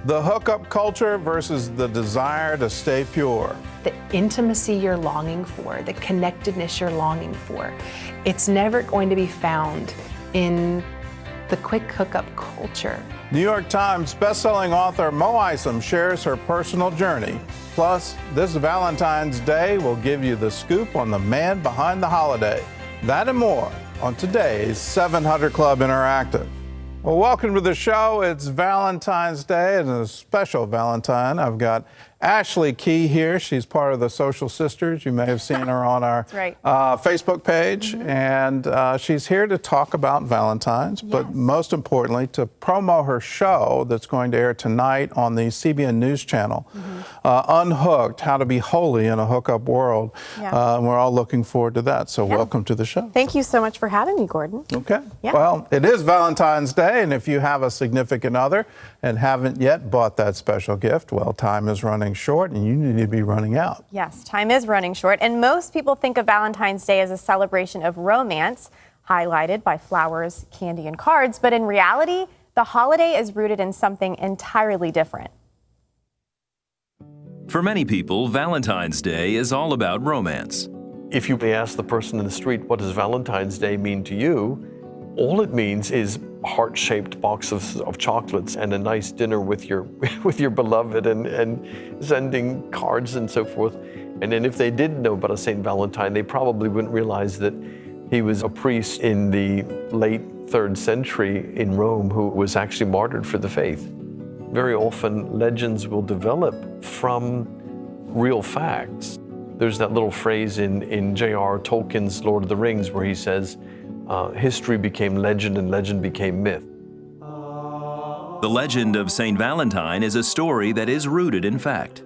The hookup culture versus the desire to stay pure. The intimacy you're longing for, the connectedness you're longing for, it's never going to be found in the quick hookup culture. New York Times bestselling author Mo Isom shares her personal journey. Plus, this Valentine's Day will give you the scoop on the man behind the holiday. That and more on today's 700 Club Interactive. Well, welcome to the show. It's Valentine's Day, and a special Valentine. I've got Ashley Key here. She's part of the Social Sisters. You may have seen her on our Facebook page. And she's here to talk about Valentine's, but most importantly, to promo her show that's going to air tonight on the CBN News Channel, Unhooked, How to Be Holy in a Hookup World. And we're all looking forward to that. So welcome to the show. Thank you so much for having me, Gordon. Okay. Well, it is Valentine's Day, and if you have a significant other and haven't yet bought that special gift, well, time is running short and you need to be running out. Yes, time is running short, and most people think of Valentine's Day as a celebration of romance, highlighted by flowers, candy, and cards, but in reality, the holiday is rooted in something entirely different. For many people, Valentine's Day is all about romance. If you ask the person in the street, what does Valentine's Day mean to you? All it means is heart-shaped box of chocolates and a nice dinner with your beloved and sending cards and so forth. And then if they did know about a Saint Valentine, they probably wouldn't realize that he was a priest in the late 3rd century in Rome who was actually martyred for the faith. Very often legends will develop from real facts. There's that little phrase in J.R. Tolkien's Lord of the Rings where he says, history became legend and legend became myth. The legend of Saint Valentine is a story that is rooted in fact.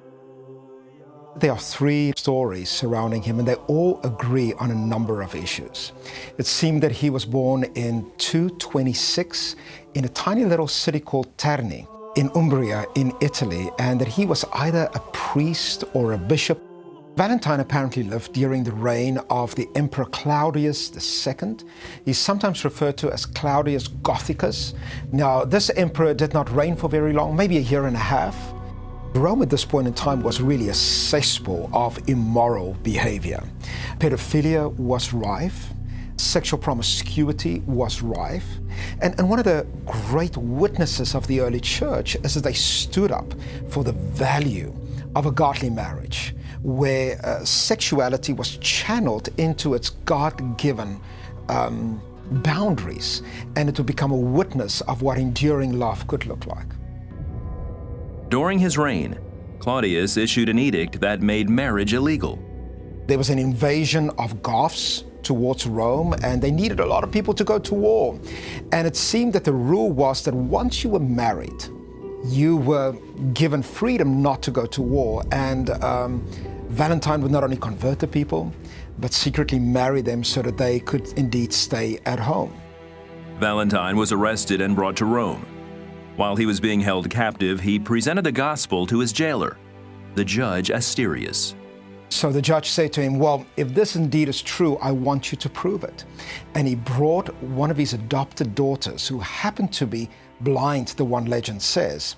There are 3 stories surrounding him, and they all agree on a number of issues. It seemed that he was born in 226 in a tiny little city called Terni in Umbria in Italy, and that he was either a priest or a bishop. Valentine apparently lived during the reign of the Emperor Claudius II. He's sometimes referred to as Claudius Gothicus. Now, this emperor did not reign for very long, maybe a year and a half. Rome at this point in time was really a cesspool of immoral behavior. Pedophilia was rife. Sexual promiscuity was rife. And one of the great witnesses of the early church is that they stood up for the value of a godly marriage, where sexuality was channeled into its God-given boundaries, and it would become a witness of what enduring love could look like. During his reign, Claudius issued an edict that made marriage illegal. There was an invasion of Goths towards Rome, and they needed a lot of people to go to war. And it seemed that the rule was that once you were married, you were given freedom not to go to war. And Valentine would not only convert the people, but secretly marry them so that they could indeed stay at home. Valentine was arrested and brought to Rome. While he was being held captive, he presented the gospel to his jailer, the judge Asterius. So the judge said to him, well, if this indeed is true, I want you to prove it. And he brought one of his adopted daughters, who happened to be blind, the one legend says.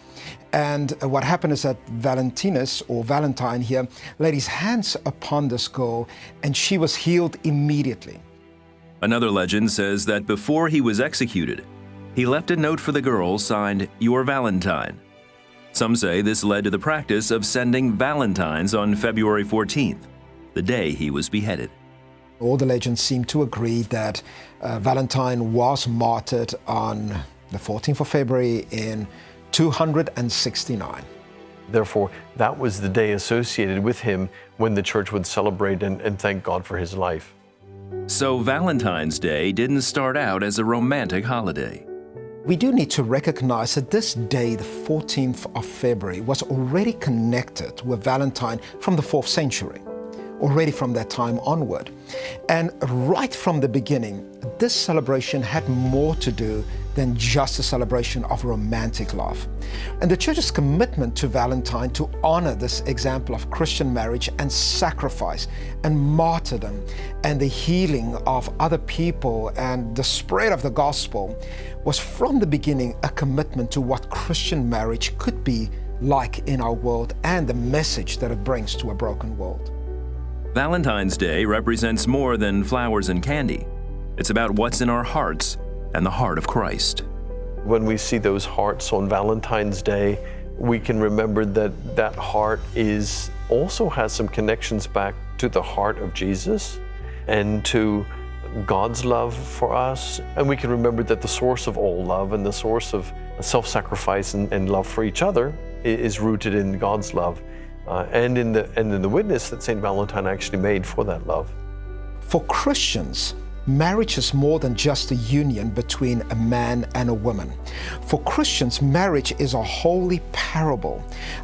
And what happened is that Valentinus, or Valentine here, laid his hands upon this girl, and she was healed immediately. Another legend says that before he was executed, he left a note for the girl signed, "Your Valentine." Some say this led to the practice of sending Valentines on February 14th, the day he was beheaded. All the legends seem to agree that Valentine was martyred on the 14th of February in 269. Therefore, that was the day associated with him when the church would celebrate and thank God for his life. So Valentine's Day didn't start out as a romantic holiday. We do need to recognize that this day, the 14th of February, was already connected with Valentine from the 4th century, already from that time onward. And right from the beginning, this celebration had more to do than just a celebration of romantic love. And the church's commitment to Valentine to honor this example of Christian marriage and sacrifice and martyrdom and the healing of other people and the spread of the gospel was from the beginning a commitment to what Christian marriage could be like in our world and the message that it brings to a broken world. Valentine's Day represents more than flowers and candy. It's about what's in our hearts and the heart of Christ. When we see those hearts on Valentine's Day, we can remember that that heart also has some connections back to the heart of Jesus and to God's love for us. And we can remember that the source of all love and the source of self-sacrifice and love for each other is rooted in God's love and in the witness that St. Valentine actually made for that love. For Christians, marriage is more than just a union between a man and a woman. For Christians, marriage is a holy parable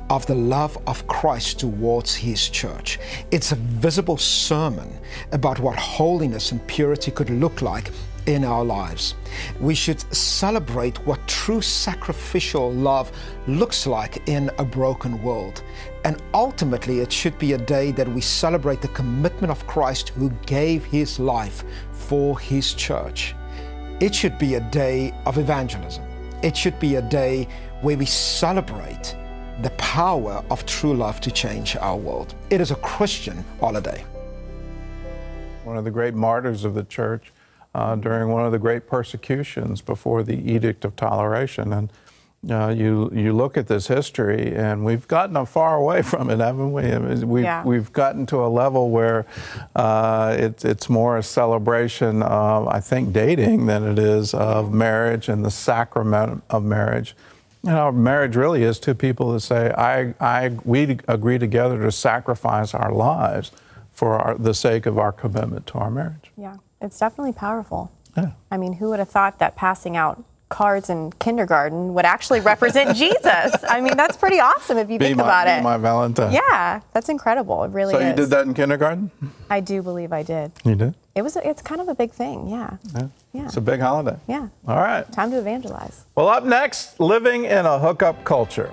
of the love of Christ towards His church. It's a visible sermon about what holiness and purity could look like in our lives. We should celebrate what true sacrificial love looks like in a broken world. And ultimately, it should be a day that we celebrate the commitment of Christ who gave His life for His church. It should be a day of evangelism. It should be a day where we celebrate the power of true love to change our world. It is a Christian holiday. One of the great martyrs of the church during one of the great persecutions before the Edict of Toleration. And you look at this history, and we've gotten far away from it, haven't we? I mean, we've gotten to a level where it's more a celebration of, I think, dating than it is of marriage and the sacrament of marriage. You know, marriage really is two people that say, we agree together to sacrifice our lives for the sake of our commitment to our marriage. Yeah, it's definitely powerful. Yeah. I mean, who would have thought that passing out cards in kindergarten would actually represent Jesus? I mean, that's pretty awesome if you think about it. Be my Valentine. Yeah, that's incredible. It really is. So you did that in kindergarten? I do believe I did. You did? It's kind of a big thing, yeah. Yeah. It's a big holiday. Yeah. All right. Time to evangelize. Well, up next, living in a hookup culture.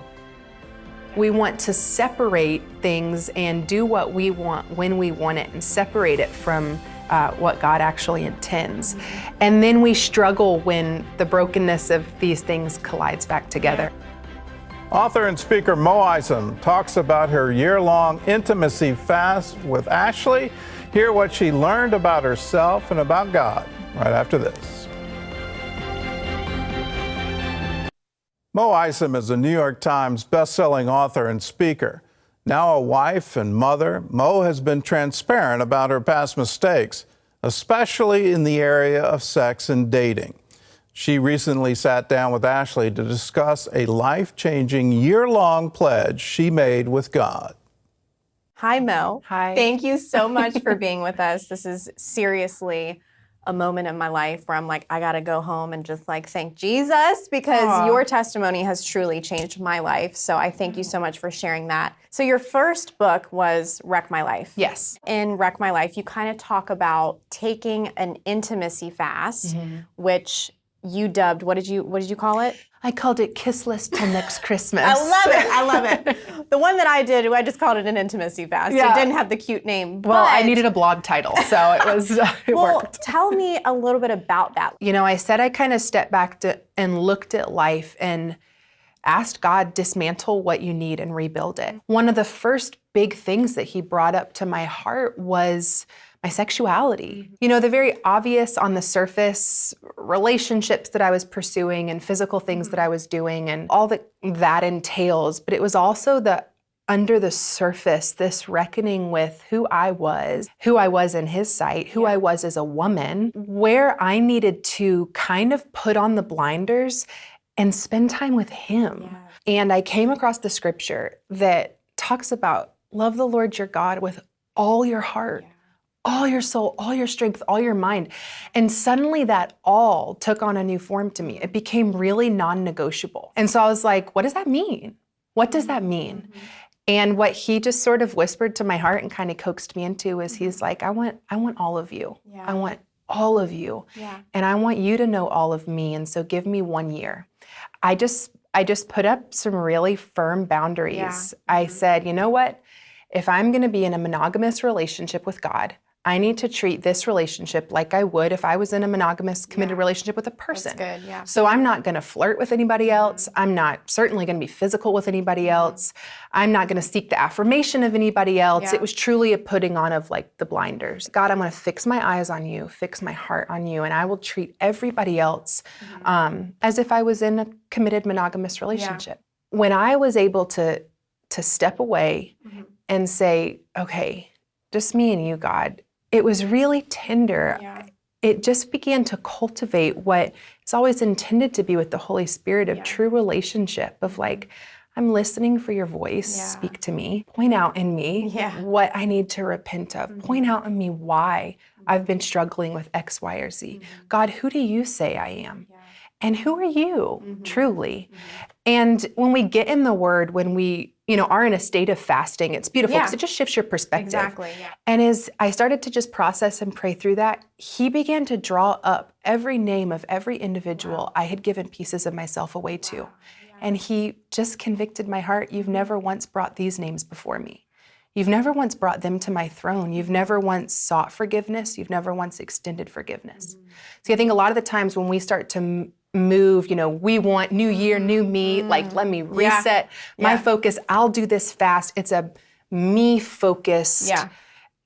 We want to separate things and do what we want when we want it and separate it from what God actually intends. And then we struggle when the brokenness of these things collides back together. Author and speaker Mo Isom talks about her year-long intimacy fast with Ashley. Hear what she learned about herself and about God right after this. Mo Isom is a New York Times best-selling author and speaker. Now a wife and mother, Mo has been transparent about her past mistakes, especially in the area of sex and dating. She recently sat down with Ashley to discuss a life-changing year-long pledge she made with God. Hi, Mo. Hi. Thank you so much for being with us. This is seriously a moment in my life where I'm like, I gotta go home and just like thank Jesus, because your testimony has truly changed my life. So I thank you so much for sharing that. So your first book was Wreck My Life. Yes. In Wreck My Life, you kind of talk about taking an intimacy fast, which you dubbed, what did you call it? I called it Kissless Till Next Christmas. I love it. The one that I did, I just called it an intimacy fast. Yeah. It didn't have the cute name. Well, I needed a blog title, so it was it worked. Tell me a little bit about that. You know, I said I kind of stepped back and looked at life and asked God, dismantle what you need and rebuild it. One of the first big things that He brought up to my heart was my sexuality. You know, the very obvious on the surface relationships that I was pursuing and physical things that I was doing and all that entails, but it was also the under the surface, this reckoning with who I was in His sight, who I was as a woman, where I needed to kind of put on the blinders and spend time with Him. Yeah. And I came across the scripture that talks about love the Lord your God with all your heart, all your soul, all your strength, all your mind. And suddenly that all took on a new form to me. It became really non-negotiable. And so I was like, what does that mean? What does that mean? And what He just sort of whispered to my heart and kind of coaxed me into is He's like, I want all of you. Yeah. I want all of you. Yeah. And I want you to know all of me. And so give me 1 year. I just put up some really firm boundaries. Yeah. I said, you know what? If I'm going to be in a monogamous relationship with God, I need to treat this relationship like I would if I was in a monogamous, committed relationship with a person. That's good, yeah. So I'm not going to flirt with anybody else. I'm not certainly going to be physical with anybody else. I'm not going to seek the affirmation of anybody else. Yeah. It was truly a putting on of like the blinders. God, I'm going to fix my eyes on you, fix my heart on you, and I will treat everybody else as if I was in a committed monogamous relationship. When I was able to step away and say, okay, just me and you, God, it was really tender. Yeah. It just began to cultivate what it's always intended to be with the Holy Spirit of true relationship of like, I'm listening for your voice, speak to me, point out in me what I need to repent of, point out in me why I've been struggling with X, Y, or Z. God, who do you say I am? And who are you truly? And when we get in the Word, when we are in a state of fasting, it's beautiful because it just shifts your perspective. Exactly, yeah. And as I started to just process and pray through that, He began to draw up every name of every individual I had given pieces of myself away to. And He just convicted my heart. You've never once brought these names before me. You've never once brought them to my throne. You've never once sought forgiveness. You've never once extended forgiveness. See, I think a lot of the times when we start to move, we want new year, new me, like let me reset my focus. I'll do this fast. It's a me-focused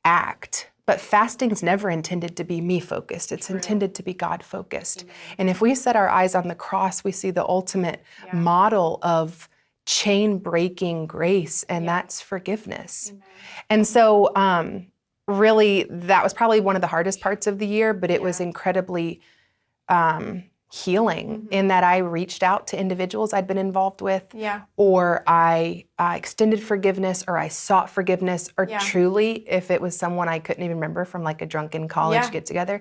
act. But fasting's never intended to be me-focused. It's intended to be God-focused. And if we set our eyes on the cross, we see the ultimate model of chain-breaking grace, and that's forgiveness. And so really, that was probably one of the hardest parts of the year, but it was incredibly healing in that I reached out to individuals I'd been involved with, or I extended forgiveness, or I sought forgiveness, or truly, if it was someone I couldn't even remember from like a drunken college get-together,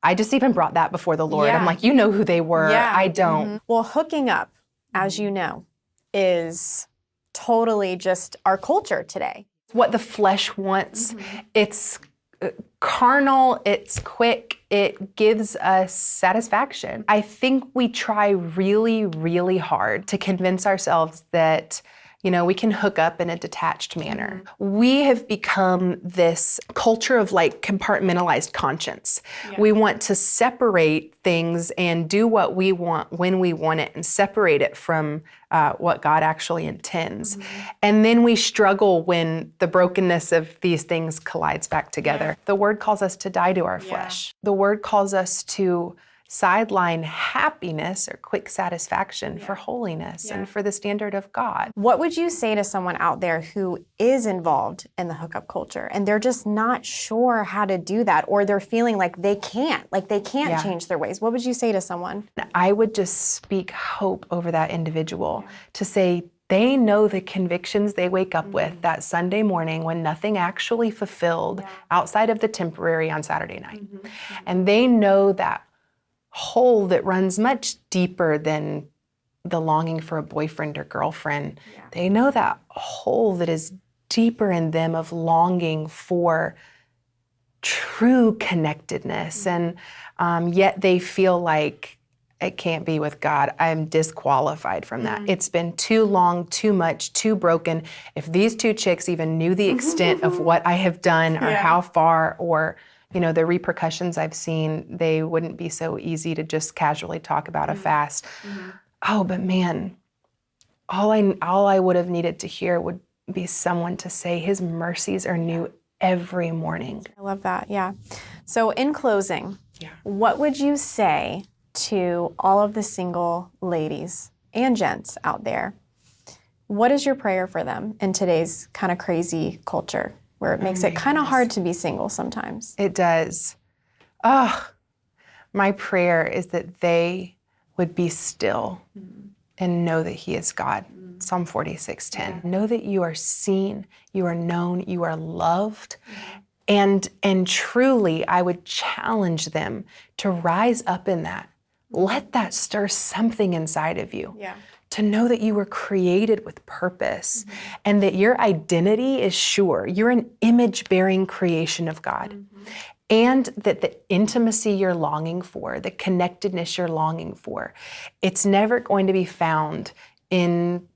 I just even brought that before the Lord. I'm like, you know who they were, I don't. Well, hooking up, as you know, is totally just our culture today. What the flesh wants, it's carnal, it's quick, it gives us satisfaction. I think we try really, really hard to convince ourselves that, we can hook up in a detached manner. We have become this culture of like compartmentalized conscience. We want to separate things and do what we want when we want it and separate it from what God actually intends. And then we struggle when the brokenness of these things collides back together. The Word calls us to die to our flesh. The Word calls us to sideline happiness or quick satisfaction for holiness and for the standard of God. What would you say to someone out there who is involved in the hookup culture and they're just not sure how to do that, or they're feeling like they can't change their ways? What would you say to someone? I would just speak hope over that individual to say they know the convictions they wake up with that Sunday morning when nothing actually fulfilled outside of the temporary on Saturday night. And they know that hole that runs much deeper than the longing for a boyfriend or girlfriend. They know that hole that is deeper in them of longing for true connectedness. And yet they feel like it can't be with God. I'm disqualified from that. It's been too long, too much, too broken. If these two chicks even knew the extent of what I have done or how far, or the repercussions I've seen, they wouldn't be so easy to just casually talk about a fast. Oh, but man, all I would have needed to hear would be someone to say His mercies are new every morning. I love that, yeah. So in closing, what would you say to all of the single ladies and gents out there? What is your prayer for them in today's kind of crazy culture, where it makes it kind of hard to be single sometimes? It does. My prayer is that they would be still and know that He is God. Psalm 46:10. Know that you are seen, you are known, you are loved. And truly, I would challenge them to rise up in that. Let that stir something inside of you. To know that you were created with purpose and that your identity is sure. You're an image-bearing creation of God. and that the intimacy you're longing for, the connectedness you're longing for, it's never going to be found in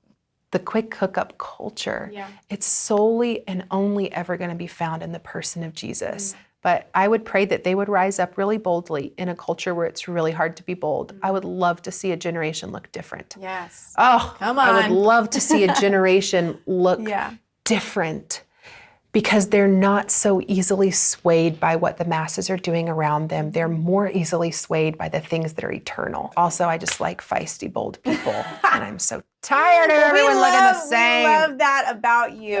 the quick hookup culture. Yeah. It's solely and only ever going to be found in the person of Jesus. But I would pray that they would rise up really boldly in a culture where it's really hard to be bold. I would love to see a generation look different. Yes. Oh, Come I would on. love to see a generation look Yeah. different, because they're not so easily swayed by what the masses are doing around them. They're more easily swayed by the things that are eternal. Also, I just like feisty, bold people, and I'm so tired of everyone looking the same. We love that about you.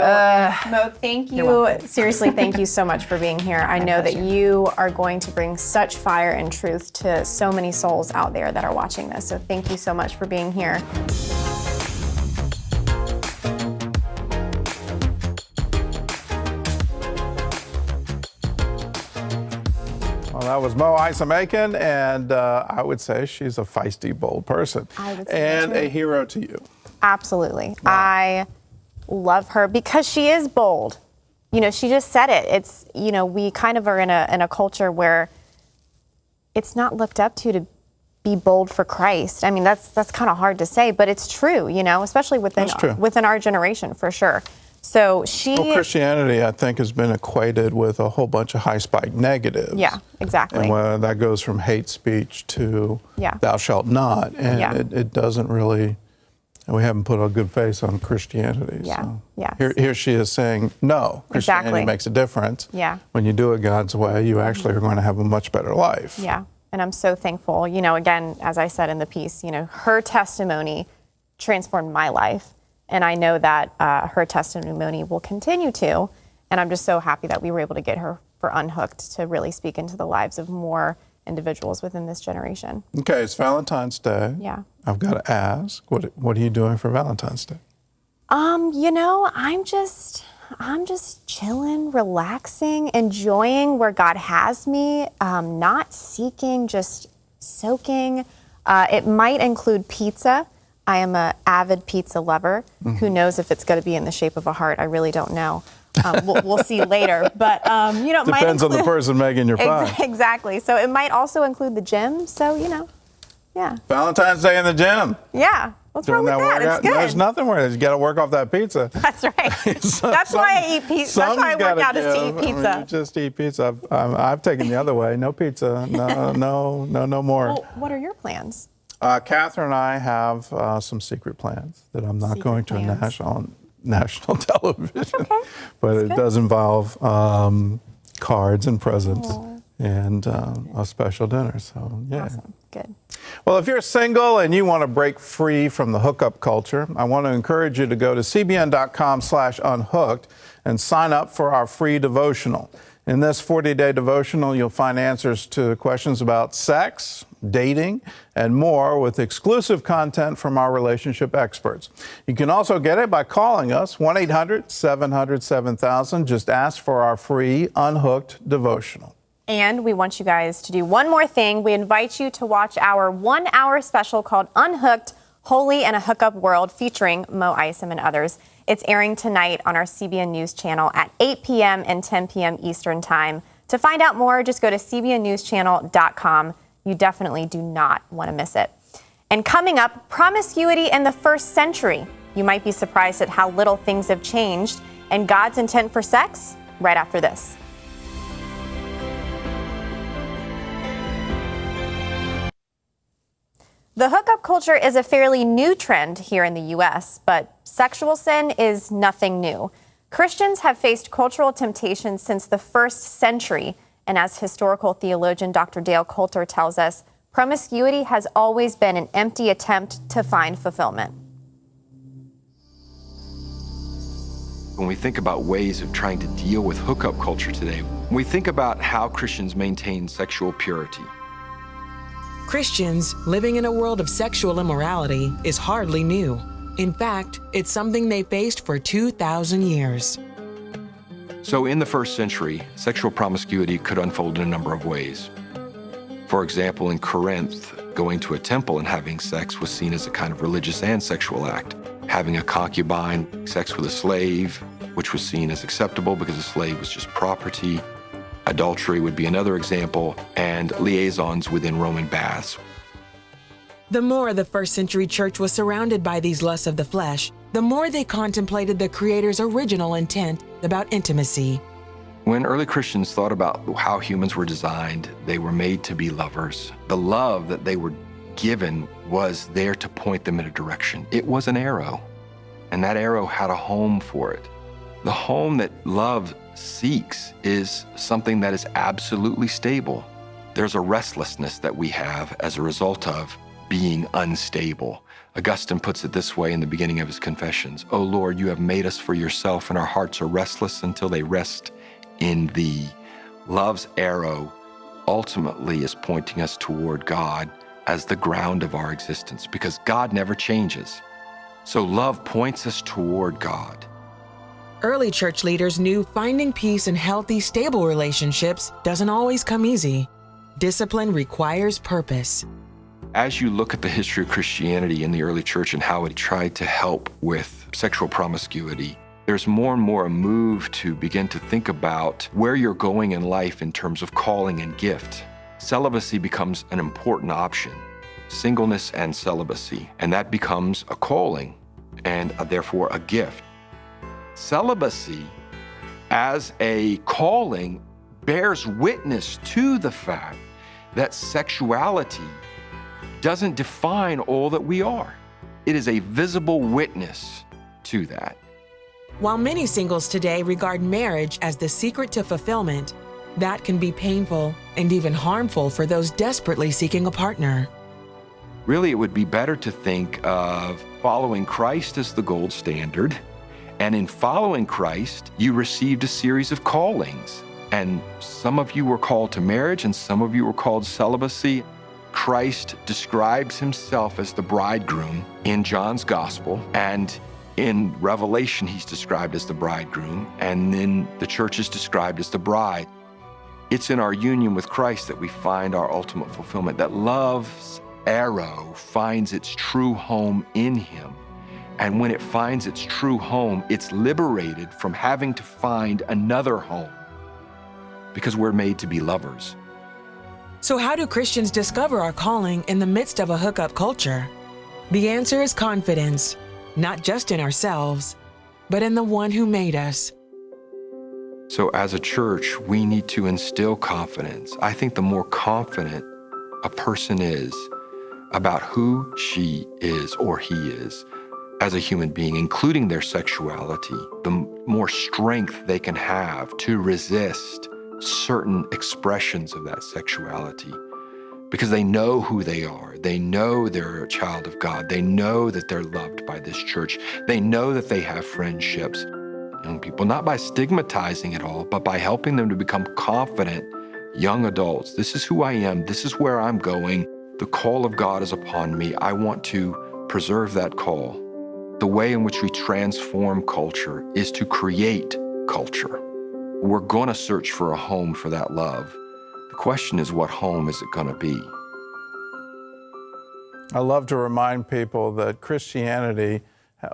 Mo, thank you. Seriously, thank you so much for being here. I know that you are going to bring such fire and truth to so many souls out there that are watching this. So thank you so much for being here. Well, that was Mo Isom Aiken, and I would say she's a feisty, bold person. I would say and that too. a hero to you. Absolutely. I love her because she is bold. You know, she just said it. It's, you know, we kind of are in a culture where it's not looked up to be bold for Christ. I mean, that's kind of hard to say, but it's true, you know, especially within our generation, for sure. So Well, Christianity, I think, has been equated with a whole bunch of high spike negatives. Yeah, exactly. And whether that goes from hate speech to Yeah. thou shalt not. And Yeah. it doesn't really, and we haven't put a good face on Christianity. Yeah, So yes. here she is saying, no, Christianity Exactly. makes a difference. Yeah. When you do it God's way, you actually are going to have a much better life. Yeah, and I'm so thankful. You know, again, as I said in the piece, you know, her testimony transformed my life. And I know that her testimony will continue to. And I'm just so happy that we were able to get her for Unhooked to really speak into the lives of more individuals within this generation. Okay, it's Valentine's Day. Yeah. I've got to ask, what are you doing for Valentine's Day? You know, I'm just chilling, relaxing, enjoying where God has me, not seeking, just soaking. It might include pizza. I am an avid pizza lover. Who knows if it's going to be in the shape of a heart? I really don't know. We'll see later. But, you know, it might Depends on the include- person making your pie. Exactly. So it might also include the gym. So, you know, yeah. Valentine's Day in the gym. Yeah. What's wrong with that? workout. It's good. There's nothing where you got to work off that pizza. That's right. That's why I eat pizza. That's why I work out is to eat pizza. I mean, you just eat pizza. I've taken the other way. No pizza. No more. Well, what are your plans? Catherine and I have some secret plans that I'm not going to plans. announce on national television. okay. But That's it good. does involve cards and presents and a special dinner. So, yeah. Awesome. Good. Well, if you're single and you want to break free from the hookup culture, I want to encourage you to go to cbn.com/unhooked and sign up for our free devotional. In this 40-day devotional, you'll find answers to questions about sex, dating, and more with exclusive content from our relationship experts. You can also get it by calling us, 1-800-700-7000. Just ask for our free Unhooked devotional. And we want you guys to do one more thing. We invite you to watch our 1-hour special called Unhooked, Holy in a Hookup World, featuring Mo Isom and others. It's airing tonight on our CBN News channel at 8 p.m. and 10 p.m. Eastern Time. To find out more, just go to cbnnewschannel.com. You definitely do not want to miss it. And coming up, promiscuity in the first century. You might be surprised at how little things have changed, and God's intent for sex, right after this. The hookup culture is a fairly new trend here in the U.S., but sexual sin is nothing new. Christians have faced cultural temptations since the first century, and as historical theologian Dr. Dale Coulter tells us, promiscuity has always been an empty attempt to find fulfillment. When we think about ways of trying to deal with hookup culture today, we think about how Christians maintain sexual purity. Christians living in a world of sexual immorality is hardly new. In fact, it's something they faced for 2,000 years. So in the first century, sexual promiscuity could unfold in a number of ways. For example, in Corinth, going to a temple and having sex was seen as a kind of religious and sexual act. Having a concubine, sex with a slave, which was seen as acceptable because a slave was just property. Adultery would be another example, and liaisons within Roman baths. The more the first century church was surrounded by these lusts of the flesh, the more they contemplated the Creator's original intent about intimacy. When early Christians thought about how humans were designed, they were made to be lovers. The love that they were given was there to point them in a direction. It was an arrow, and that arrow had a home for it. The home that love seeks is something that is absolutely stable. There's a restlessness that we have as a result of being unstable. Augustine puts it this way in the beginning of his Confessions: "O Lord, you have made us for yourself, and our hearts are restless until they rest in thee." Love's arrow ultimately is pointing us toward God as the ground of our existence, because God never changes. So love points us toward God. Early church leaders knew finding peace in healthy, stable relationships doesn't always come easy. Discipline requires purpose. As you look at the history of Christianity in the early church and how it tried to help with sexual promiscuity, there's more and more a move to begin to think about where you're going in life in terms of calling and gift. Celibacy becomes an important option, singleness and celibacy, and that becomes a calling and therefore a gift. Celibacy as a calling bears witness to the fact that sexuality doesn't define all that we are. It is a visible witness to that. While many singles today regard marriage as the secret to fulfillment, that can be painful and even harmful for those desperately seeking a partner. Really, it would be better to think of following Christ as the gold standard. And in following Christ, you received a series of callings. And some of you were called to marriage, and some of you were called celibacy. Christ describes himself as the bridegroom in John's gospel, and in Revelation, he's described as the bridegroom, and then the church is described as the bride. It's in our union with Christ that we find our ultimate fulfillment, that love's arrow finds its true home in him. And when it finds its true home, it's liberated from having to find another home, because we're made to be lovers. So how do Christians discover our calling in the midst of a hookup culture? The answer is confidence, not just in ourselves, but in the one who made us. So as a church, we need to instill confidence. I think the more confident a person is about who she is or he is as a human being, including their sexuality, the more strength they can have to resist certain expressions of that sexuality, because they know who they are. They know they're a child of God. They know that they're loved by this church. They know that they have friendships. Young people, not by stigmatizing it all, but by helping them to become confident young adults. This is who I am. This is where I'm going. The call of God is upon me. I want to preserve that call. The way in which we transform culture is to create culture. We're going to search for a home for that love. The question is, what home is it going to be? I love to remind people that Christianity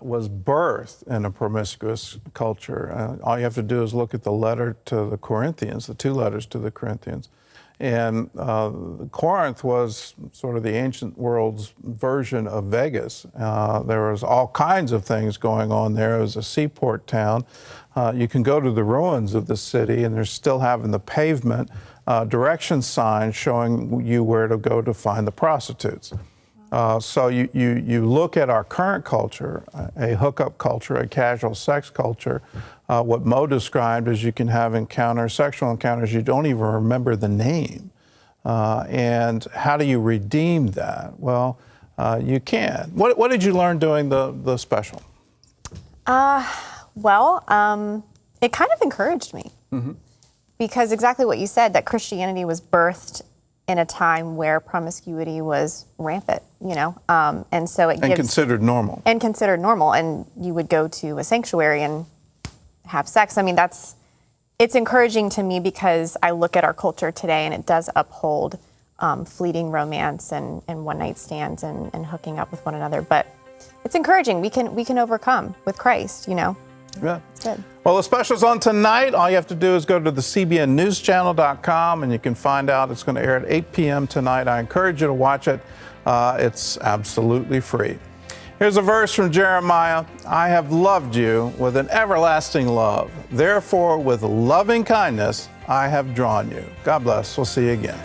was birthed in a promiscuous culture. All you have to do is look at the letter to the Corinthians, the two letters to the Corinthians. And Corinth was sort of the ancient world's version of Vegas. There was all kinds of things going on there. It was a seaport town. You can go to the ruins of the city, and they're still having the pavement direction signs showing you where to go to find the prostitutes. So you look at our current culture, a hookup culture, a casual sex culture. What Mo described is you can have sexual encounters, you don't even remember the name. And how do you redeem that? Well, you can. What did you learn doing the special? It kind of encouraged me. Mm-hmm. Because exactly what you said, that Christianity was birthed in a time where promiscuity was rampant, and so it gives... considered normal. And considered normal, and you would go to a sanctuary and have sex. I mean, it's encouraging to me because I look at our culture today and it does uphold fleeting romance and one-night stands and hooking up with one another. But it's encouraging. We can overcome with Christ, Yeah. Good. Well, the special's on tonight. All you have to do is go to the cbnnewschannel.com and you can find out. It's going to air at 8 p.m. tonight. I encourage you to watch it. It's absolutely free. Here's a verse from Jeremiah. I have loved you with an everlasting love. Therefore, with loving kindness, I have drawn you. God bless. We'll see you again.